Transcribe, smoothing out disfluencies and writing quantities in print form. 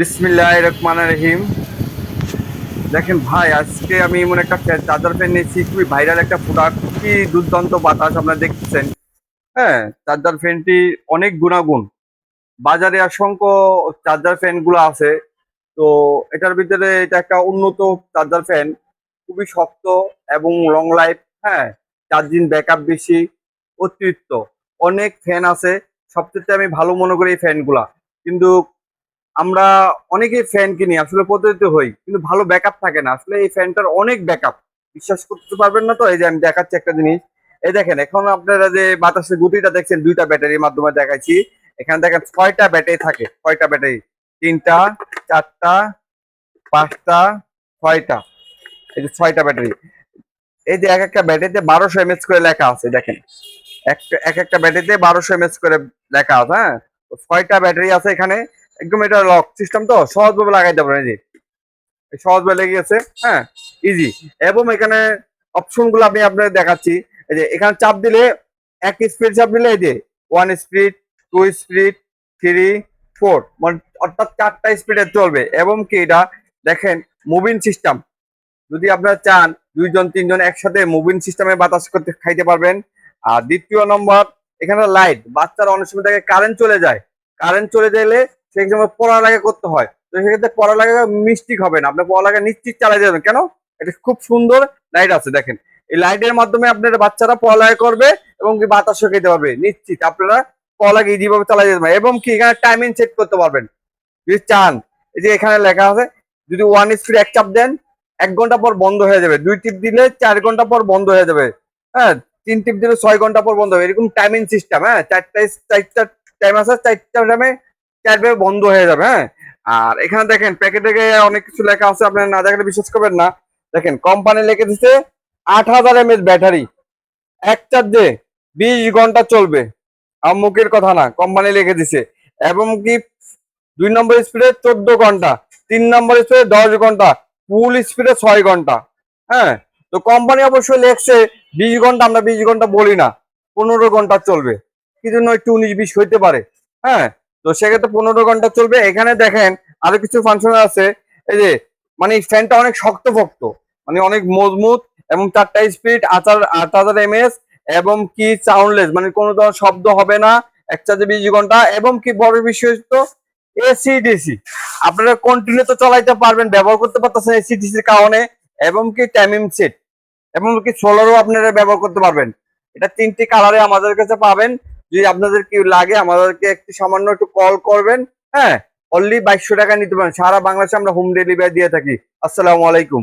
বিসমিল্লাহির রহমানির রহিম। দেখেন ভাই, আজকে আমি এমন একটা চার্জার ফ্যান নিয়েছি, খুবই ভাইরাল একটা প্রোডাক্ট, কি দুর্দান্ত বাতাস আপনারা দেখতেছেন। হ্যাঁ, চার্জার ফ্যানটি অনেক গুণাগুণ। বাজারে অসংখ্য চার্জার ফ্যান গুলো আছে, তো এটার ভিতরে এটা একটা উন্নত চার্জার ফ্যান, খুবই শক্ত এবং লং লাইফ। হ্যাঁ, চার্জিং ব্যাকআপ বেশি, অতিরিক্ত। অনেক ফ্যান আছে, সবচেয়ে আমি ভালো মনে করি এই ফ্যানগুলা। কিন্তু আমরা অনেকেই ফ্যান কিনি, আসলে প্রতারিত হই, কিন্তু ভালো ব্যাকআপ থাকে না। আসলে এই ফ্যানটার অনেক ব্যাকআপ, বিশ্বাস করতে পারবেন না। তো এই যে আমি দেখাচ্ছি একটা জিনিস, এই দেখেন, এখন আপনারা যে বাতাসের গতিটা দেখছেন, দুইটা ব্যাটারির মাধ্যমে দেখাচ্ছি। এখানে দেখেন 6টা ব্যাটারি থাকে, 6টা ব্যাটারি, 3টা, 4টা, 5টা, 6টা। এই যে 6টা ব্যাটারি, এই যে এক একটা ব্যাটারিতে 1200 mAh করে লেখা আছে। দেখেন, এক একটা ব্যাটারিতে 1200 mAh করে লেখা আছে। হ্যাঁ, তো 6টা ব্যাটারি আছে এখানে। একদম এটা লক সিস্টেম, তো সহজভাবে লাগাইতে পারেন। এই যে সহজভাবে লেগে গেছে। হ্যাঁ, ইজি। এবং এখানে অপশন গুলো আমি আপনাদের দেখাচ্ছি। এই যে এখানে চাপ দিলে, এক স্পিড চাপ দিলে এই যে 1 স্পিড, 2 স্পিড, 3, 4, মানে অর্থাৎ 4টা স্পিডে চলবে। এবং কি এটা দেখেন, মুভিং সিস্টেম। যদি আপনারা চান 2 জন 3 জন একসাথে মুভিং সিস্টেমে বাতাস করতে খাইতে পারবেন। আর দ্বিতীয় নম্বর, এখানে লাইট, বাচ্চারা অনেক সময় দেখে কারেন্ট চলে যায়। কারেন্ট চলে গেলে সেই সময় পড়ালেখা করতে হয়, তো সেক্ষেত্রে পড়ালেখা মিস্টেক হবে না, আপনি পড়ালেখা নিশ্চিত চালাই যাবেন। কেন? এটা খুব সুন্দর লাইট আছে। দেখেন, এই লাইটের মাধ্যমে আপনার বাচ্চারা পড়ালেখা করবে এবং কি বাতাসও খেতে পারবে নিশ্চিত। আপনারা পড়ালেখা ইজিভাবে চালাই যেতে পারবেন। এবং কি এখানে টাইমিং সেট করতে পারবেন যদি চান। এই যে এখানে লেখা আছে, যদি 1 স্পিড এক চাপ দেন, 1 ঘন্টা পর বন্ধ হয়ে যাবে। 2 টিপ দিলে 4 ঘন্টা পর বন্ধ হয়ে যাবে। হ্যাঁ, 3 টিপ দিলে 6 ঘন্টা পর বন্ধ হবে। এরকম টাইমিং সিস্টেম। হ্যাঁ, চারটা টাইম আছে, 4টা টাইমে 4 ভাবে বন্ধ হয়ে যাবে। হ্যাঁ, আর এখানে দেখেন প্যাকেটে অনেক কিছু লেখা আছে, আপনারা না দেখলে বিশ্বাস করবেন না। দেখেন, কোম্পানি লিখে দিচ্ছে 8000 mAh ব্যাটারি, এক চার্জে 20 ঘন্টা চলবে। আমার মুখের কথা না, কোম্পানি লিখে দিছে। এবং কি 2 নম্বর স্পিডে 14 ঘন্টা, 3 নম্বর স্পিডে 10 ঘন্টা, ফুল স্পিডে 6 ঘন্টা। হ্যাঁ, তো কোম্পানি অবশ্যই লেখছে 20 ঘন্টা, আমরা 20 ঘন্টা বলি না, 15 ঘন্টা চলবে। কি জন্য একটু 19-20 হইতে পারে। হ্যাঁ, তো সেক্ষেত্রে 15 ঘন্টা চলবে। এখানে দেখেন আরো কিছু ফাংশন আছে। এই যে, মানে ফ্যানটা অনেক শক্তপোক্ত, মানে অনেক মজবুত। এবং 4টা স্পিড, 8000 mAh, এবং কি সাউন্ডলেস, মানে কোনো ধরনের শব্দ হবে না, এক চার্জে 20 ঘন্টা। এবং কি বড় বিষয় তো এসি ডিসি, আপনারা কন্টিনিউ তো চালাইতে পারবেন, ব্যবহার করতে পারতেছেন এসি ডিসির কারণে। এবং কি টাইমিং সেট, এবং কি সোলারও আপনারা ব্যবহার করতে পারবেন। এটা 3টি কালারে আমাদের কাছে পাবেন। যদি আপনাদের কি লাগে, আমাদেরকে একটু সামান্য একটু কল করবেন। হ্যাঁ, অনলি 2200 টাকা নিতে পারেন। সারা বাংলাদেশে আমরা হোম ডেলিভারি দিয়ে থাকি। আসসালামু আলাইকুম।